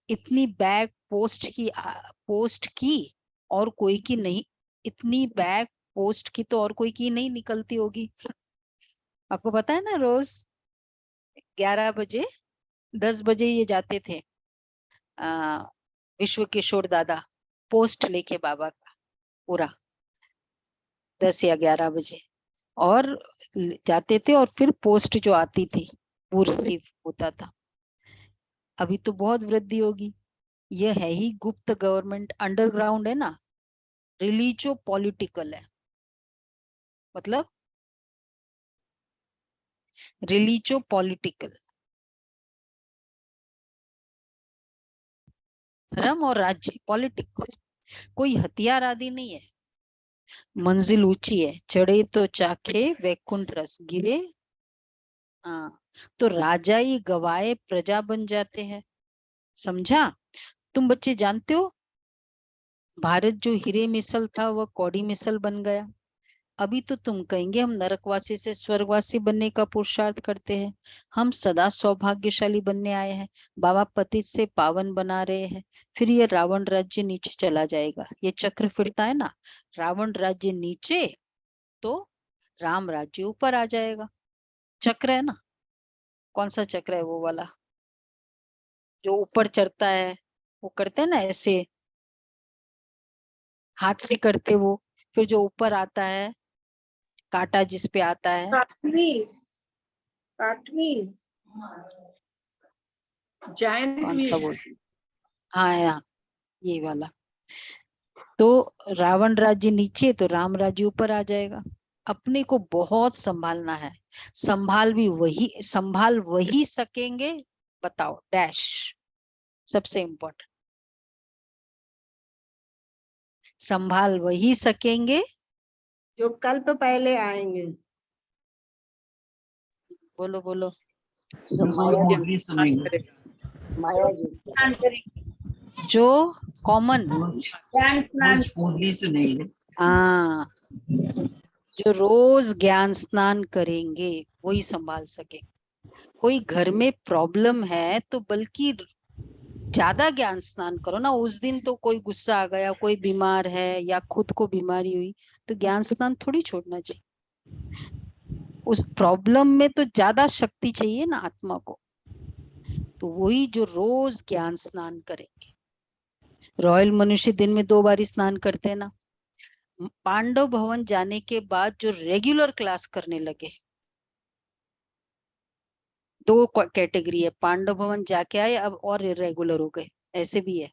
इतनी बैग पोस्ट की और कोई की नहीं। इतनी बैग पोस्ट की तो और कोई की नहीं निकलती होगी। आपको पता है ना, रोज 11 बजे 10 बजे ये जाते थे विश्व किशोर दादा पोस्ट लेके बाबा का पूरा 10 या 11 बजे, और जाते थे। और फिर पोस्ट जो आती थी वो रिसीव होता था। अभी तो बहुत वृद्धि होगी। यह है ही गुप्त गवर्नमेंट, अंडरग्राउंड है ना, रिलीजो पॉलिटिकल है। मतलब रिलीजो पॉलिटिकल, धर्म और राज्य पॉलिटिक्स। कोई हथियार आदि नहीं है। मंजिल ऊंची है, चढ़े तो चाखे वैकुंठ रस, गिरे हाँ तो राजाई गवाए प्रजा बन जाते हैं। समझा? तुम बच्चे जानते हो, भारत जो हीरे मिसल था वह कौड़ी मिसल बन गया। अभी तो तुम कहेंगे हम नरकवासी से स्वर्गवासी बनने का पुरुषार्थ करते हैं। हम सदा सौभाग्यशाली बनने आए हैं। बाबा पतित से पावन बना रहे हैं। फिर ये रावण राज्य नीचे चला जाएगा। ये चक्र फिरता है ना, रावण राज्य नीचे तो राम राज्य ऊपर आ जाएगा। चक्र है ना। कौन सा चक्र है? वो वाला जो ऊपर चढ़ता है, वो करते हैं ना ऐसे, हाथ से करते वो। फिर जो ऊपर आता है, कांटा जिस पे आता है, काटवील, काटवील, जायंट कौन सा बोल, हाँ ये वाला। तो रावण राज्य नीचे तो राम राज्य ऊपर आ जाएगा। अपने को बहुत संभालना है। संभाल वही सकेंगे, बताओ डैश सबसे इम्पोर्टेंट। संभाल वही सकेंगे जो कल्प पहले आएंगे। बोलो बोलो। माया जी जो कॉमन, हाँ, जो रोज ज्ञान स्नान करेंगे वही संभाल सके। कोई घर में प्रॉब्लम है तो बल्कि ज्यादा ज्ञान स्नान करो ना। उस दिन तो कोई गुस्सा आ गया, कोई बीमार है या खुद को बीमारी हुई, तो ज्ञान स्नान थोड़ी छोड़ना चाहिए। उस प्रॉब्लम में तो ज्यादा शक्ति चाहिए ना आत्मा को, तो वही जो रोज ज्ञान स्नान करेंगे। रॉयल मनुष्य दिन में 2 बार स्नान करते हैं ना। पांडव भवन जाने के बाद जो रेगुलर क्लास करने लगे, 2 कैटेगरी है। पांडव भवन जाके आए अब और रेगुलर हो गए, ऐसे भी है।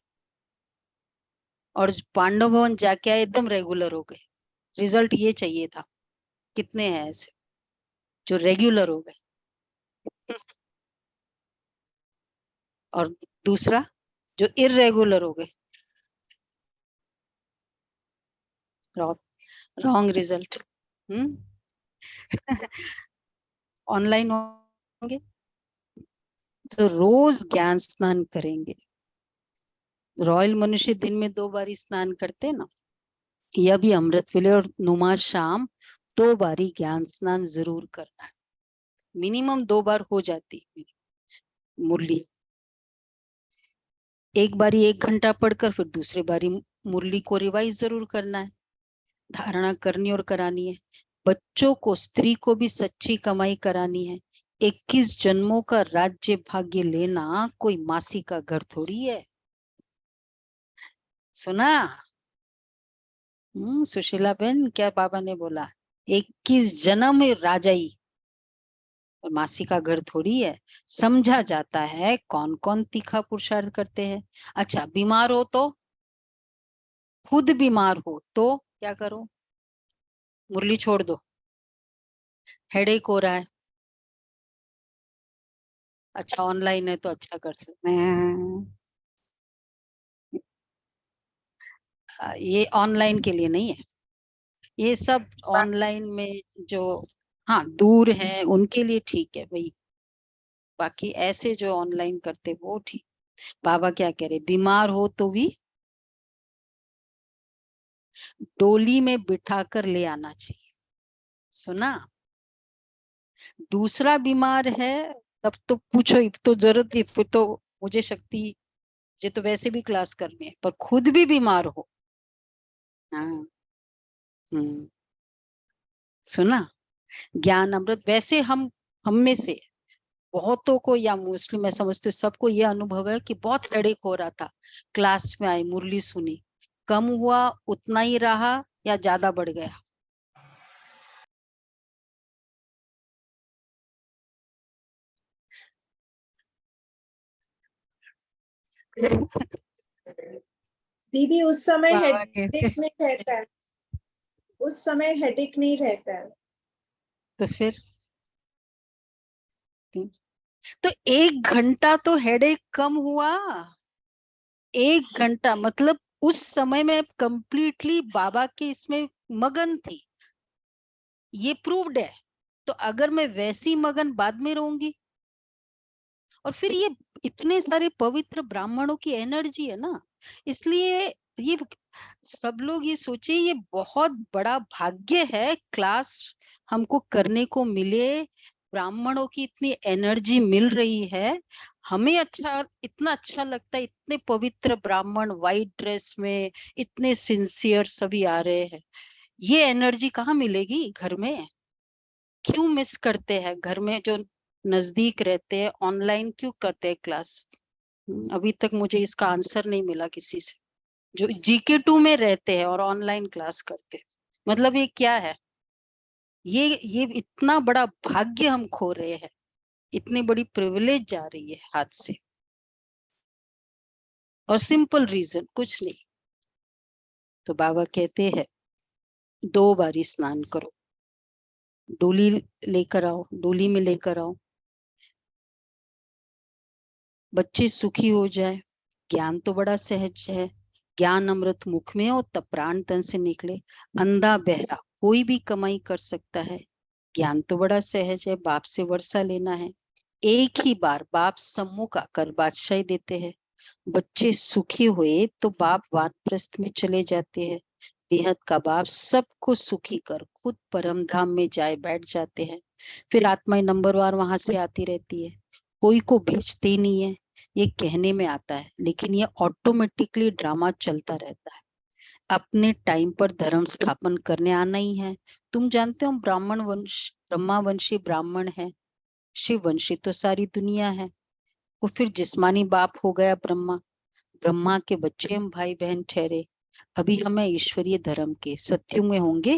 और पांडव भवन जाके आए एकदम रेगुलर हो गए। रिजल्ट ये चाहिए था। कितने हैं ऐसे जो रेगुलर हो गए? और दूसरा जो इरेगुलर हो गए, रॉन्ग रिजल्ट। ऑनलाइन होंगे तो रोज ज्ञान स्नान करेंगे। रॉयल मनुष्य दिन में 2 बार स्नान करते ना, यह भी अमृत वेले और नुमा शाम 2 बारी ज्ञान स्नान जरूर करना है। मिनिमम 2 बार हो जाती मुरली। एक बारी 1 घंटा पढ़कर फिर दूसरी बारी मुरली को रिवाइज जरूर करना है। धारणा करनी और करानी है। बच्चों को, स्त्री को भी सच्ची कमाई करानी है। 21 जन्मों का राज्य भाग्य लेना कोई मासी का घर थोड़ी है। सुना? सुशीला बहन, क्या बाबा ने बोला? 21 जन्म है राजाई, और मासी का घर थोड़ी है। समझा जाता है कौन कौन तीखा पुरुषार्थ करते हैं। अच्छा, बीमार हो तो, खुद बीमार हो तो क्या करो? मुरली छोड़ दो। हेडेक हो रहा है, अच्छा ऑनलाइन है तो अच्छा कर सकते हैं। ये ऑनलाइन के लिए नहीं है, ये सब ऑनलाइन में जो हाँ दूर है उनके लिए ठीक है भाई। बाकी ऐसे जो ऑनलाइन करते वो ठीक। बाबा क्या कह रहे, बीमार हो तो भी डोली में बिठा कर ले आना चाहिए। सुना? दूसरा बीमार है तब तो पूछो ही, तो जरूरत ही, फिर तो मुझे शक्ति, मुझे तो वैसे भी क्लास करनी है, पर खुद भी बीमार हो। हाँ। सुना? ज्ञान अमृत वैसे हम में से बहुतों को, या मोस्टली मैं समझती हूँ सबको ये अनुभव है कि बहुत हेडेक हो रहा था। क्लास में आई, मुरली सुनी, कम हुआ, उतना ही रहा या ज्यादा बढ़ गया? दीदी उस समय बाबा हेडेक नहीं रहता है, उस समय हेडेक नहीं रहता है। तो फिर तो 1 घंटा तो हेडेक कम हुआ। 1 घंटा मतलब उस समय में कंप्लीटली बाबा के इसमें मगन थी, ये प्रूव्ड है। तो अगर मैं वैसी मगन बाद में रहूंगी, और फिर ये इतने सारे पवित्र ब्राह्मणों की एनर्जी है ना, इसलिए ये सब लोग ये सोचे ये बहुत बड़ा भाग्य है, क्लास हमको करने को मिले, ब्राह्मणों की इतनी एनर्जी मिल रही है, हमें अच्छा, इतना अच्छा लगता है, इतने पवित्र ब्राह्मण व्हाइट ड्रेस में, इतने सिंसियर सभी आ रहे हैं। ये एनर्जी कहाँ मिलेगी घर में? क्यों मिस करते हैं? घर में जो नजदीक रहते हैं ऑनलाइन क्यों करते हैं क्लास? अभी तक मुझे इसका आंसर नहीं मिला किसी से। जो GK2 में रहते हैं और ऑनलाइन क्लास करते हैं, मतलब ये क्या है? ये इतना बड़ा भाग्य हम खो रहे हैं, इतनी बड़ी प्रिविलेज जा रही है हाथ से। और सिंपल रीजन कुछ नहीं, तो बाबा कहते हैं 2 बारी स्नान करो, डोली लेकर आओ, डोली में लेकर आओ, बच्चे सुखी हो जाए। ज्ञान तो बड़ा सहज है, ज्ञान अमृत मुख में और तब प्राण तन से निकले। अंधा बहरा कोई भी कमाई कर सकता है, ज्ञान तो बड़ा सहज है, बाप से वर्षा लेना है। एक ही बार बाप सम्मुख आकर बादशाही देते हैं। बच्चे सुखी हुए तो बाप वानप्रस्थ में चले जाते हैं। बेहद का बाप सबको सुखी कर खुद परम धाम में जाए बैठ जाते हैं। फिर आत्माएं नंबरवार वहां से आती रहती है, कोई को भेजते ही नहीं है। ये कहने में आता है, लेकिन ये ऑटोमेटिकली ड्रामा चलता रहता है। अपने टाइम पर धर्म स्थापन करने आना ही है। तुम जानते हो ब्राह्मण वंश, ब्रह्मावंशी ब्राह्मण है, शिव वंशी तो सारी दुनिया है। वो फिर जिस्मानी बाप हो गया ब्रह्मा, ब्रह्मा के बच्चे हम भाई बहन ठहरे। अभी हमें ईश्वरीय धर्म के, सत्युग में होंगे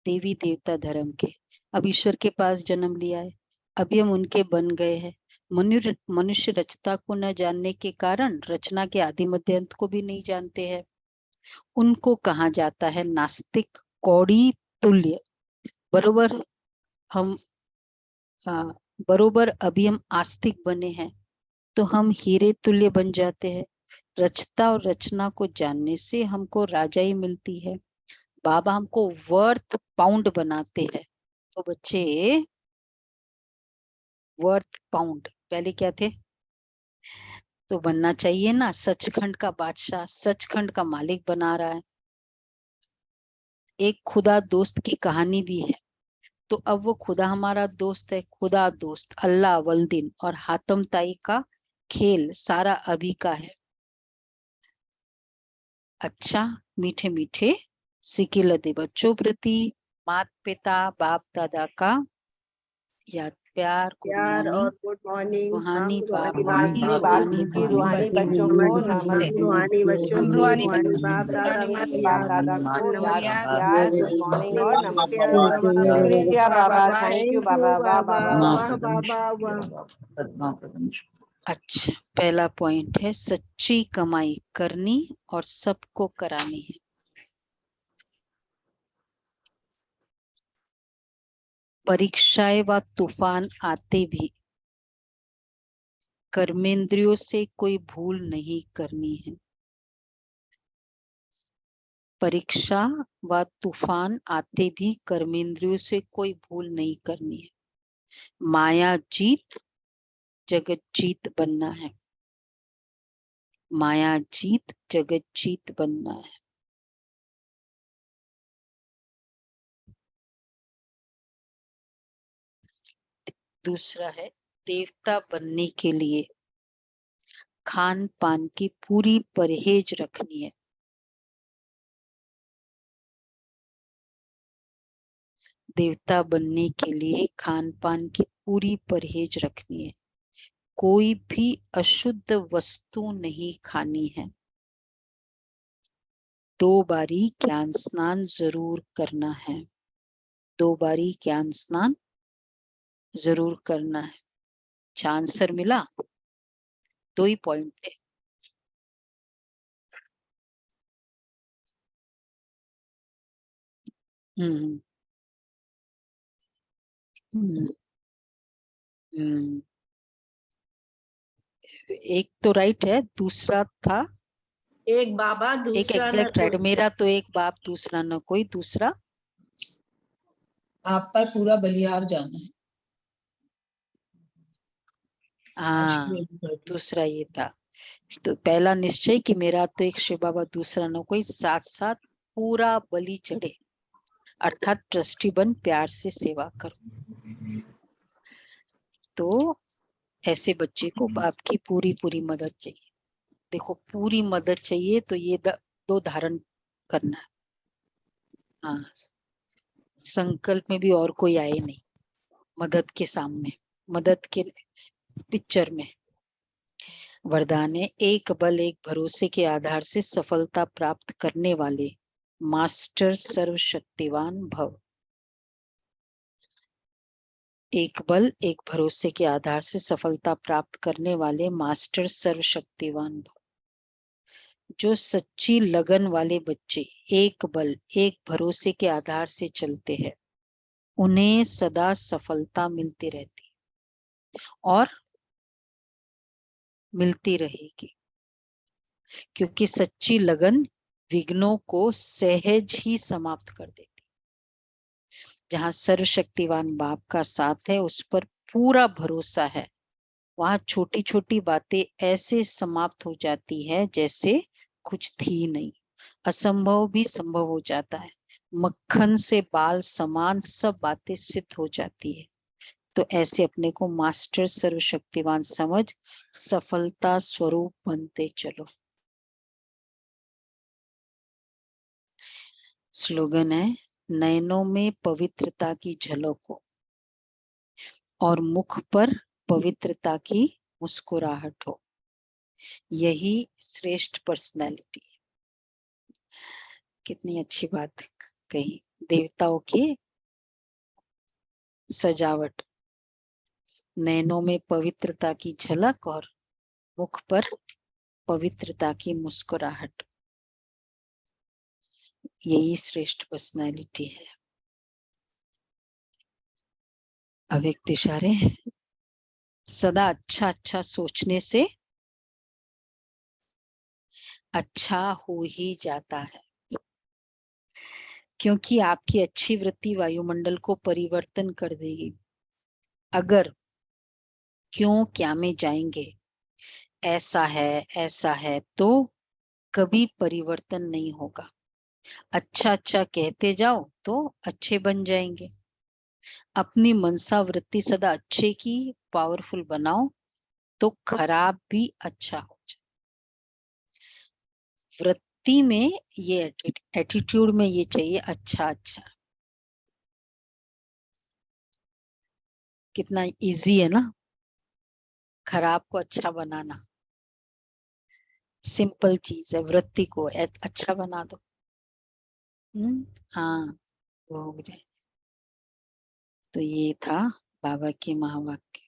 देवी देवता धर्म के। अब ईश्वर के पास जन्म लिया है, अभी हम उनके बन गए हैं। मनुष्य रचता को न जानने के कारण रचना के आदि मध्य अंत को भी नहीं जानते हैं। उनको कहा जाता है नास्तिक, कौड़ी तुल्य। बरोबर हम बरोबर अभी हम आस्तिक बने हैं तो हम हीरे तुल्य बन जाते हैं। रचता और रचना को जानने से हमको राजाई मिलती है। बाबा हमको वर्थ पाउंड बनाते हैं। तो बच्चे वर्थ पाउंड पहले क्या थे, तो बनना चाहिए ना सचखंड का बादशाह, सचखंड का मालिक बना रहा है। एक खुदा दोस्त की कहानी भी है। तो अब वो खुदा हमारा दोस्त है, खुदा दोस्त अल्लाह वल्दीन और हातम ताई का खेल सारा अभी का है। अच्छा मीठे मीठे सिकिल दे बच्चों प्रति मात पिता बाप दादा का याद प्यार, गुड प्यार और मॉर्निंग, गुड मॉर्निंग। रूहानी बाप रूहानी रूहानी बाप रूहानी की रूहानी बच्चों को नमस्ते। रूहानी बच्चों को रूहानी रूहानी बाप दादा को बाप याद दादा को याद प्यार, गुड मॉर्निंग और नमस्ते। नमस्ते शुक्रिया बाबा, थैंक यू थैंक बाबा, यू वाह बाबा, बाबा। वाह बाबा, वाह। अच्छा पहला पॉइंट है सच्ची कमाई करनी और सबको करानी है। परीक्षाएं व तूफान आते भी कर्मेंद्रियों से कोई भूल नहीं करनी है। परीक्षा व तूफान आते भी कर्मेंद्रियों से कोई भूल नहीं करनी है। माया जीत जगत जीत बनना है, माया जीत जगत जीत बनना है। दूसरा है देवता बनने के लिए खान पान की पूरी परहेज रखनी है। देवता बनने के लिए खान पान की पूरी परहेज रखनी है। कोई भी अशुद्ध वस्तु नहीं खानी है। 2 बारी ज्ञान स्नान जरूर करना है, 2 बारी ज्ञान स्नान जरूर करना है। अच्छा आंसर मिला, 2 ही पॉइंट थे। हम्म हम्म हम्म। एक तो राइट है, दूसरा था एक बाबा एक दूसरा न एग्जैक्ट राइट। कोई। मेरा तो एक बाप दूसरा न कोई, दूसरा आप पर पूरा बलिहार जाना है। हाँ दूसरा ये था। तो पहला निश्चय कि मेरा तो एक शिव बाबा दूसरा न कोई, साथ साथ पूरा बलि चढ़े अर्थात ट्रस्टी बन प्यार से सेवा करो। तो ऐसे बच्चे को बाप की पूरी पूरी मदद चाहिए। देखो पूरी मदद चाहिए तो ये 2 धारण करना है। हाँ संकल्प में भी और कोई आए नहीं मदद के सामने, मदद के पिक्चर में। वरदान है एक बल एक भरोसे के आधार से सफलता प्राप्त करने वाले मास्टर सर्वशक्तिवान भव। एक बल एक भरोसे के आधार से सफलता प्राप्त करने वाले मास्टर सर्वशक्तिवान भव। जो सच्ची लगन वाले बच्चे एक बल एक भरोसे के आधार से चलते हैं, उन्हें सदा सफलता मिलती रहती और मिलती रहेगी, क्योंकि सच्ची लगन विघ्नों को सहज ही समाप्त कर देती। जहाँ सर्वशक्तिवान बाप का साथ है, उस पर पूरा भरोसा है, वहां छोटी छोटी बातें ऐसे समाप्त हो जाती है जैसे कुछ थी नहीं। असंभव भी संभव हो जाता है। मक्खन से बाल समान सब बातें सिद्ध हो जाती है। तो ऐसे अपने को मास्टर सर्वशक्तिवान समझ सफलता स्वरूप बनते चलो। स्लोगन है, नयनों में पवित्रता की झलक हो और मुख पर पवित्रता की मुस्कुराहट हो, यही श्रेष्ठ पर्सनैलिटी है। कितनी अच्छी बात कही। देवताओं की सजावट, नैनों में पवित्रता की झलक और मुख पर पवित्रता की मुस्कुराहट, यही श्रेष्ठ पर्सनैलिटी है। अव्यक्त इशारे, सदा अच्छा अच्छा सोचने से अच्छा हो ही जाता है, क्योंकि आपकी अच्छी वृत्ति वायुमंडल को परिवर्तन कर देगी। अगर क्यों क्या में जाएंगे, ऐसा है तो कभी परिवर्तन नहीं होगा। अच्छा अच्छा कहते जाओ तो अच्छे बन जाएंगे। अपनी मनसा वृत्ति सदा अच्छे की पावरफुल बनाओ तो खराब भी अच्छा हो जाए। वृत्ति में ये एटीट्यूड में ये चाहिए अच्छा अच्छा। कितना इजी है ना खराब को अच्छा बनाना। सिंपल चीज है, वृत्ति को अच्छा बना दो। हाँ, वो हो जाए। तो ये था बाबा के महावाक्य।